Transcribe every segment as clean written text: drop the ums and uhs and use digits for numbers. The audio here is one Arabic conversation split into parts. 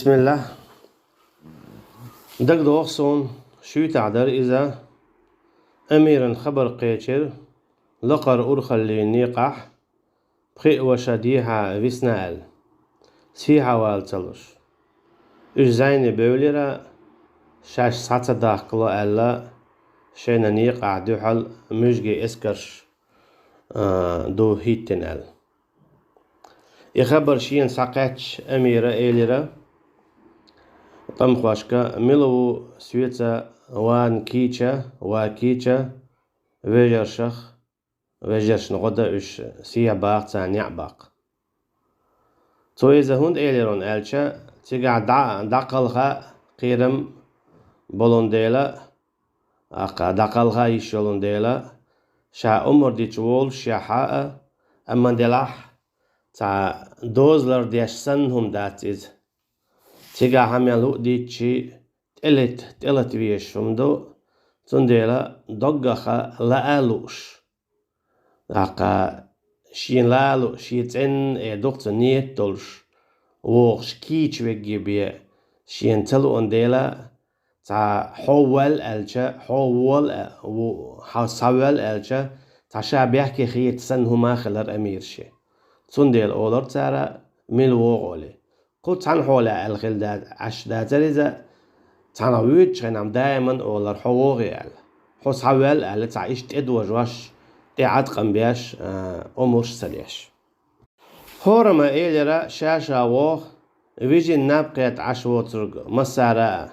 بسم الله. دق دوغسون شو تعدر إذا أميرا خبر قيتر لقر أرخل نيقح بخي وشديها فيسنال سفيها والتلش إش زين بوليرا شاش ساتا داخلو ألا شينا نيقح دوحل مجي إسكرش دو هيتن أل يخبر شين ساقاتش أميرا إيليرا طمخواشكا ملو سويتا وان كيتشا ويجرش نغدا اش سيا باق تان يعباق تو إذا هند إيليرون ألشا تيقع داقلها قيرم بولونديلا أقا داقلها يشولونديلا شا أمر دي تشوول شاحاء أما دلاح تا دوزلر ديش سنهم داتيز تيجا هميلو ديتشي تلت ويشومدو تنديلا دوغخا لالوش اقا شين لالو شيتن دوغت نيت دولش ووخش كيتش ويجيبي شين تلو انديلا تا حول حاصول الجا تا شابيح كي خيت سنهما خلر اميرشي تنديل اولر تارا ميلوغولي قلت عن حولة الخلدات عشدات إذا تناويت شنام دائما أولر حوغي حس حوال تعيش تدوج واش تعاد قنبياش أمورش سليش هورما إيلرا شاشا ووخ فيجي نابقيت عشوترق مسارا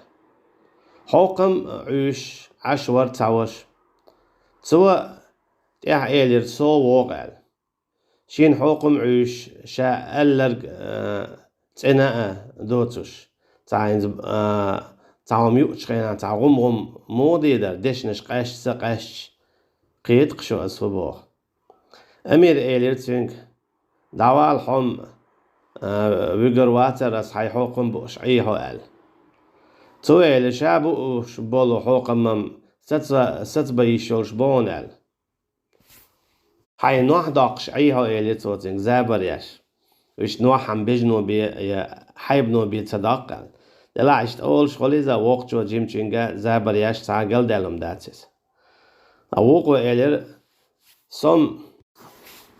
حوقم عيش عشور تعوش سوا تيح إيلر سو ووغال شين حوقم عيش شا ألرق تنا دوتش تعين تعوم يوتشخينا تعوم مودي در دشنش قاش سقاش قيد قشو أسفبوخ أمير إيلير تنك دعوال حم ويقر واتر أصحي حوقم بوش عيهو أل تو إيلي شابو بولو حوقم ستبا يشولش بون أل حي نوح داقش عيهو إيلي تو تنك زابر ياش وش نوحم بجنو بي حيبنو بي تصدق دلا عشت أول شغل إذا وقت جو جيم تشينجا زابر ياش تعقل دلهم داتس أوقو إلير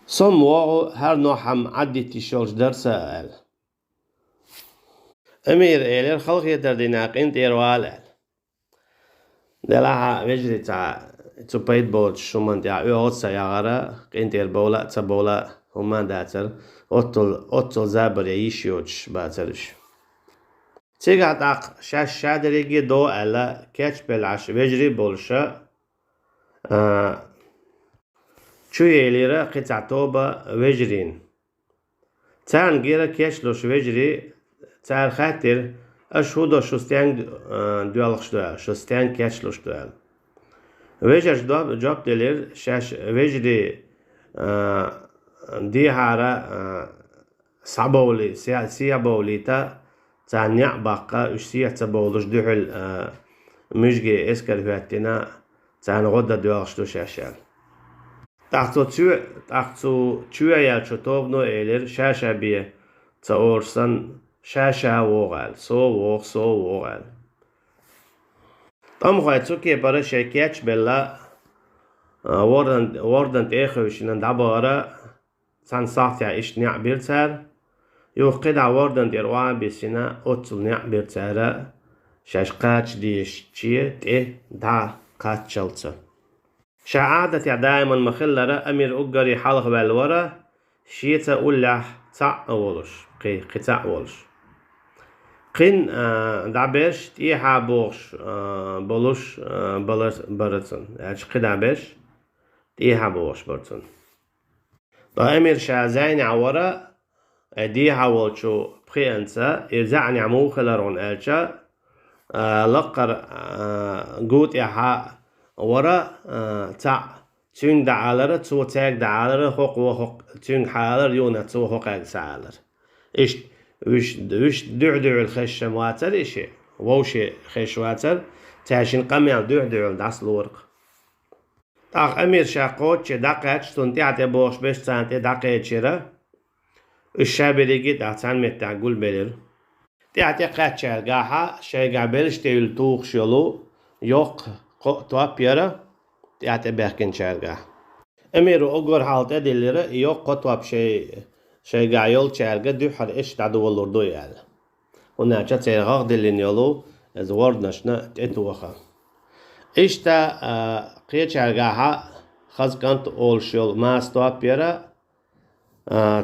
سم وقو هر نوحم عدي تشولش درس أل أمير إلير خلق يترديناقين تيروال أل دلا وجري تا تبيت بود شومان تيا يوغت سيارة قين تير بولا تبولا هما داتر أطل زابر يشيوش باترش تيجا تاق شادريجي دو ألا كاتش بالعش وجري بولشا شو يليرا قطع توبة وجرين تان جيرا كاشلوش وجري تار خاطر أشهدو شستيان دوالخش دوال شستيان كاشلوش دوال وجرش جاب دلير شاش وجري دي هارا صعبولي سيابولي تا تانيع باقا اشتيا تبولش دوحل مجي اسكر هاتنا تان غدا دوالشتو شاشال تاختو تشويا يا شطوبنو إيلر شاشا بيه تاورسن شاشا وغال سو وغال طم خايتو كي برا شاكياتش بلا وردن تأخوشنا دعبارة سان صاحتها إيش نيع بيرتار يوقع وردن ديروا بسنا أطل نيع بيرتار شاش قاتش ديش تشيت دا قاتشلت شعادة دائما مخلرة أمير أجري حلق بالورا شيتا أولح تاع أولش قطع أولش قين دعبش تيها بوش بولش برتن يعني قدا بش تيها بوش برتن أمير شازين عورا دي حاول شو بخي أنسى يزعني عمو خلرون ألشا لقر قوت يحا ورا تاع تون دعالر تو تاك دعالر حق وحق تون حالر يونا تو حق سعالر وش دعدع الخش مواتر إشي ووشي خش واتر تاشين قميع دعدع دعس الورق تاق أمير شاقوت دقاتش تنتي بوش بش تانتي دقاتشرا الشابريجي تاعتان متعقول بلر تعطي قاتشر قاحة شيء قابلش تيل توخ شلو يوق تواب يرى تعطي بحكين شرقة أميرو أقر حالته دليرة يوق تواب شيء قايل شرقة دو حر إيش تعدو والوردو يعني هنا تشتري غاق دلين يلو زورد نشنا تتوخا إيش تا قيت شرقة خز كانت أول شل ما تواب يرى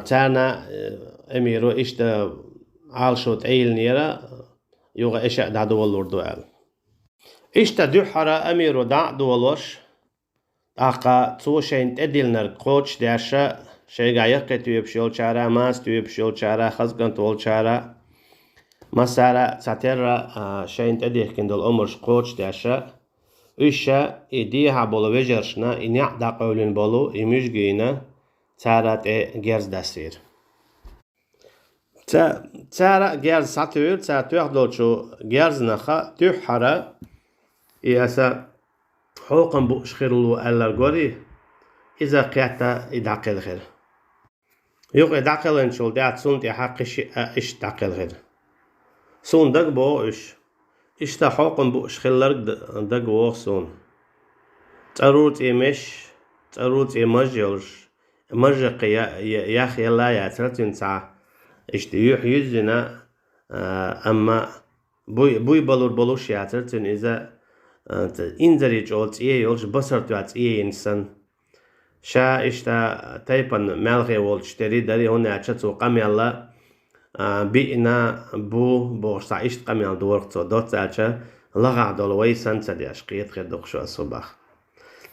تانا أميرو إيش تا عالشوت أيل نيرة يوغا إيش تعدو والوردو يعني إيش تا دو حر أميرو دعدو والوش أقا تو شين تدلنر قوتش داشا شيء قايق تيوب شول شارع ماس تيوب شول شارع خزقن طول شارع مسارة ساتيرا شين تديك كندل أمرش قوتش داشا إيشا إديها بولو وجرشنا إنيع دا قولين بولو إمشجينا تارات جرز داسير تارا جرز ساتور دولشو جرز نخا تحرا إياسا حوقن بوش خيرلو ألر غوري إذا قياتا إدعقل غير يوق إدعقل إنشول دعت سونتي حقش إش دعقل غير سون دق بو إش تا حوقن بوش خيرلر دق ووخ سون تروت إمش تروت إمجلش مجق يا أخي الله يا ترتين ساعة إش تيوح يزنا أما بوي بلوش يا ترتين إذا إنزريج أولت إيه يولش بصر توات إيه إنسان شا إشتا تايبان مالغي ولش تري داري هنا أتشتو قامي الله بيئنا بورسا إشت قامي الله دورقتو دوت أتشا لغا دولوي سانسا دي أشقيت خير دوخشو الصباح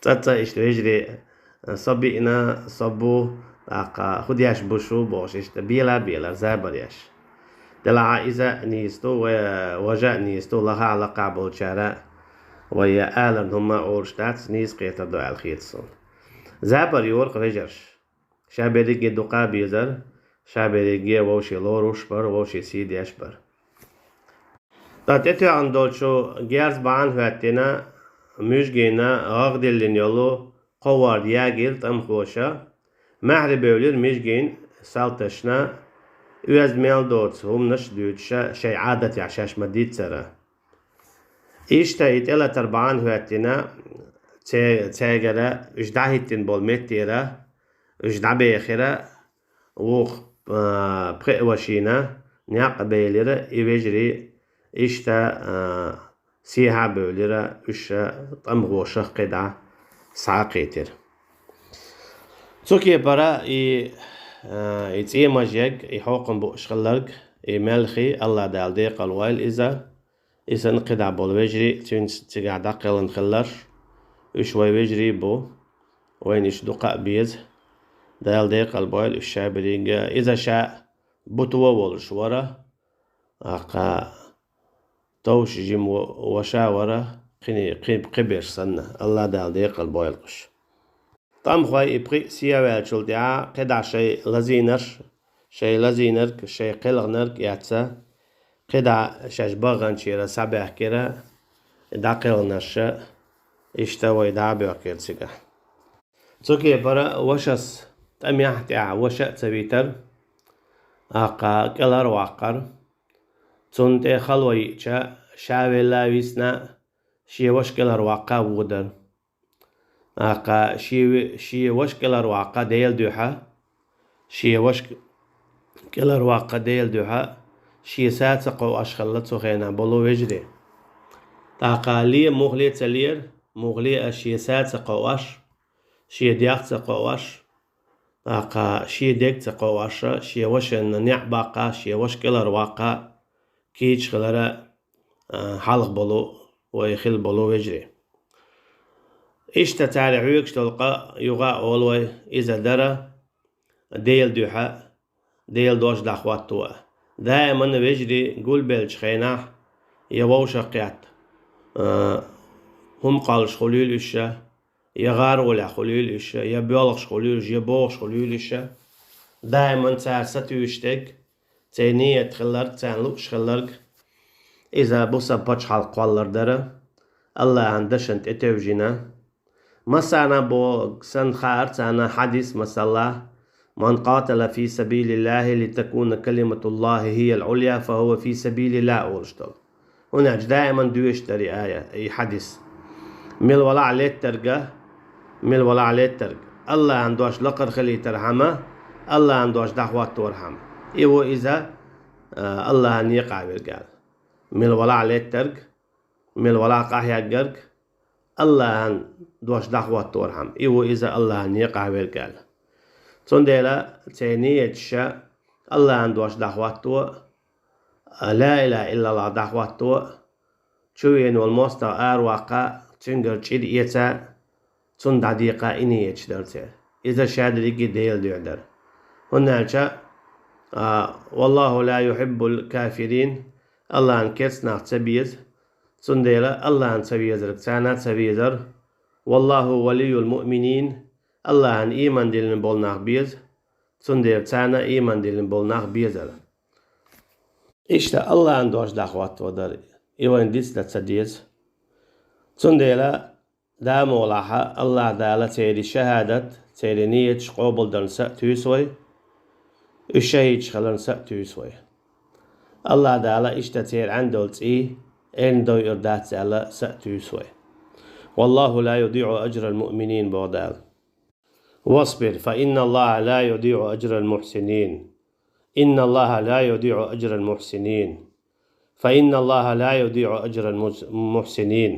تاتا إشتو هجري صبيئنا صبو أقا خدياش بوشو بوش إشتا بيلا زابرياش دلعا إذا نيستو وجاء نيستو لغا علاقة بولشارة ويا آلن هما أورشتات نيز قيتا دو الخيتسون زابر يورق رجرش شابريجي دوقا بيزر شابريجي ووشي لوروش بر ووشي سيدي أشبر تاتيتو عندولشو جيرز بان هاتينا مشجينا غاقدلين يولو قوار ياجيل تمخوشا محري بولير مشجين سالتشنا يوز ميل دوتس هم نش دوتشا شي عادة عشاش مديد سرا إيشتا يتلا تربعان هاتينا تاجرا إجداهيتين بول متيرا إجدا بيخيرا ووخ بقوشينا نياق بيليرا إيجري إيشتا سيها بيليرا إشا طمغوشا قدع ساقيتر توكي برا إتي ماجيك يحوقن بوشغلرك ملخي الله دال ديق الوايل إذا نقدع بول وجري تيجع دقل نخلر وشوي وجري بو وين يشدق بيز دال ديق البويل الشابرينجا إذا شاء بطوة والشورة أقا توش جيم وشاورة قبير سنة الله دال ديق البويل قش طعم خواي إبقي سياوال شلدعا قدع شي لزينر شي لزينرك شي قلغنرك يعتسا قدع شجباغن شيرا سبع كيرا داقل نشا اشتوى دابع كيرسيكا توكي برا وشس تم يحتع وشا تبيتر أقا كلار واقر تونتي خلوي شاوي لا ويسنا شي وش كلار واقا ودر أقا شي وش كلار واقا ديل دوحا شي وش كلار واقا ديل دوحا شي ساتقو أشخلت سخينا بلو وجري تاقالي مغلي تلير مغلي شي ساتقو أش شي دياق تقو أش تاقا شي ديك تقو أش شي وشن نعباقا شي وش كلر واقا كيش خلرا حلق بلو ويخل بلو وجري إيش تتعرعوك تلقى يغا أولوي إذا درا ديل دوحا ديل دوش داخوات توا دائما بيجري قول بلش خيناح يووش قيات هم قالش خليل إشا يغار ولا خليل إشا يبيولغش خليل يبوغش خليل إشا دائما تارستو يشتك تانية تخلرك تانلوش خلرك إذا بوسا باتش حلق والر دارا الله عندشنت اتوجينا مسانا بو سن خار تانا حديث مسلا من قاتل في سبيل الله لتكون كلمة الله هي العليا فهو في سبيل الله أولشتل. هناك دائما دوشتري آية أي حديث ميل ولا عليه ترجع ميل ولا عليه ترجع الله عندوش لقر خلي ترحمه الله عندوش دعوة ترحمه إيوه إذا الله أن يقع بالقال ميل ولا عليه ترجع ميل ولا قاحيا جرج الله عندوش دعوة ترحم إيوه إذا الله أن يقع بالقال تندلا تانية شا الله عندوش دعوة تو لا إله إلا الله دعوة تو شوين والموستا أرواقا تنجر تشيد إيتا تند عديقا إني يتشدرته إذا شاد لقي ديل ديعدر هناك والله لا يحب الكافرين الله أن كيسنا تبيز تندلا الله أن تبيز ركتانا تبيزر والله ولي المؤمنين الله أن إيمان دلن بولناخ بيز تندل تانا إيمان دلن بولناخ بيزر İşte Allah'ın doğuş dağvat odur. İvan disle tsadiyez. Tundela dam olaha Allah Teala teyri şehadet teyri niyet qabuldan sa'tüsvay. Üşşehid çıkalan sa'tüsvay. Allah Teala işte teyri andolts en doyur dat Teala sa'tüsvay. Wallahu la yudi'u ecrel mu'minin ba'dal. واصبر فإن الله لا يضيع أجر المحسنين إن الله لا يضيع أجر المحسنين فإن الله لا يضيع أجر المحسنين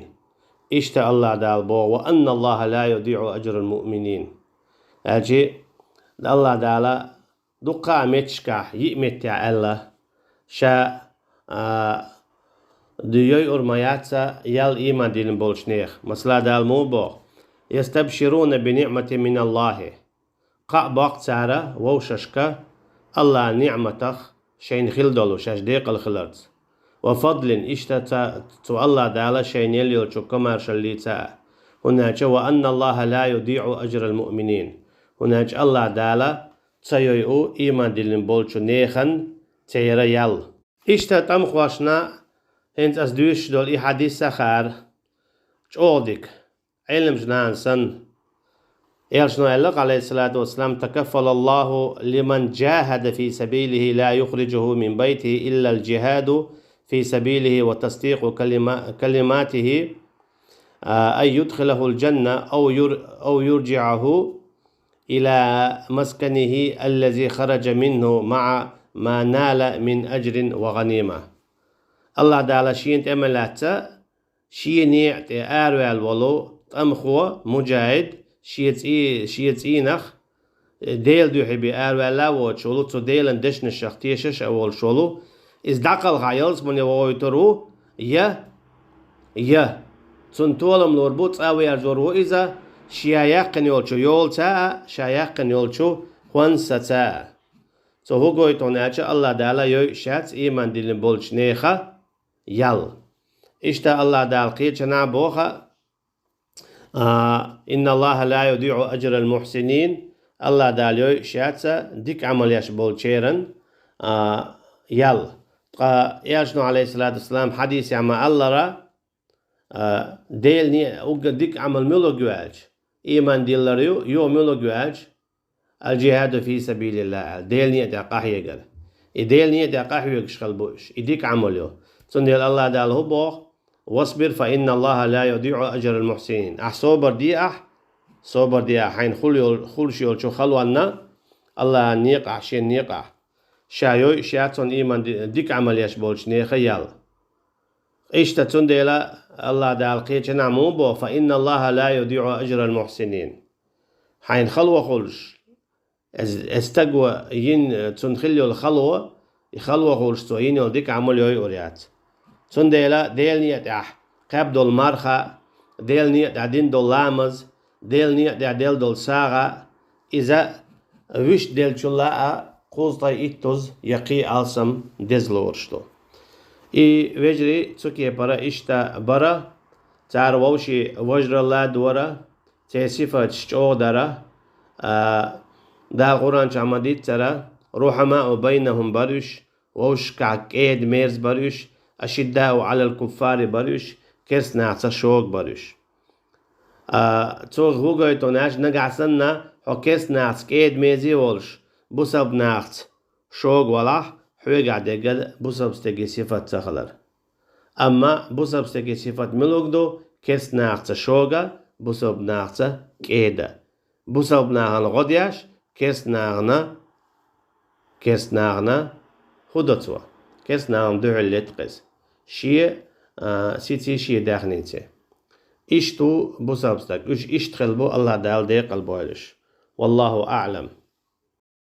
إشتى الله دال بو وأن الله لا يضيع أجر المؤمنين أجي الله دال دقا متشكا يمتع الله شا ديوي أرمياتسا يال إيمان دين بولشنيخ مثلا دال مو بو يستبشرون بنعمة من الله قا باق سارة ووششكا الله نعمتك شين خلدلو شاش ديق الخلرت وفضل اشتتا تو الله دالا شين يليو شو كمار شليتا هناك وأن الله لا يضيع أجر المؤمنين هناك الله دالا تسيو إيمان دلن بولشو نيخن تيرا يال اشتتا مخواشنا هنت أزدوش دول إي حديث سخار جودك علم جنانسن يرشنا الله عليه الصلاة والسلام تكفل الله لمن جاهد في سبيله لا يخرجه من بيته إلا الجهاد في سبيله وتصديق كلماته أن يدخله الجنة أو يرجعه إلى مسكنه الذي خرج منه مع ما نال من أجر وغنيمة الله تعالى شين تعملاتا شين يعطي آروال ولو أمخو مجاهد شيتينخ ديل دوحي بأرولا وشولو تو ديلن دشن الشختيشش أول شولو إز دقل غايلز من يوويترو يا تنتولم نوربوت أو يرزورو إذا شيايقن يولشو يولتا شيايقن يولشو خوانستا تو هو قويتوناچ الله دالا يو شات إيمان دلن بولش نيخا يال إشتا الله دال قيتنا بوخا إن الله لا يضيع أجر المحسنين الله داليو شاتسا ديك عمل ياش بولشيرن يال ياشنو عليه الصلاة والسلام حديث عما الله را ديل ني ديك عمل ملو جواج إيمان ديلريو يو ملو جواج الجهاد في سبيل الله ديل ني دقاحية قال ديل ني دقاحية شغل بوش ديك عمليو تنديل الله دال هو بوخ واصبر فإن الله لا يضيع أجر المحسنين صبر دي حين خلش يولشو خلوانا الله نيقع شين نيقع شايو شاتون إيمان ديك عمل يشبولش نيخيال إشتا تنديلا الله دال قيتش نعمو بو فإن الله لا يضيع أجر المحسنين حين خلوة خلش استقوى ين تنخليو الخلوة يخلوة خلش تو ين ديك عمل يوريات تنديلا ديل نيت قاب دول مارخا ديل نيت دين دول لامز ديل نيت ديل دول ساغا إذا وش ديل شلاء قوزطا إتوز يقي ألسم ديزلورشتو وجري تسوكي برا إشتا برا تار ووشي وجر الله دورا تيسيفة تشعو دارا دا القرآن شعمديد ترى رحماء بينهم بريش ووش كعكيد ميرز بريش أشداء على الكفار بريش كرسنا عصشوك بريش توغ هوغوي توناش نقعسنا حو كرسنا عسكيد ميزي ولش بسبب ناقص شوق ولاح حوق عدقل بسبب استجي صفة تخلر أما بسبب استجي صفة ملوكدو كرس ناقص شوقة بسبب ناقص كيدا بسبب ناغن غدياش كرس ناغنا خدوتوا كرس ناغن دعلت قز شيء سيتي شيء داخنينتي إشتو بسبب استك إش إشتخل بو الله دال دي قلبو والله أعلم.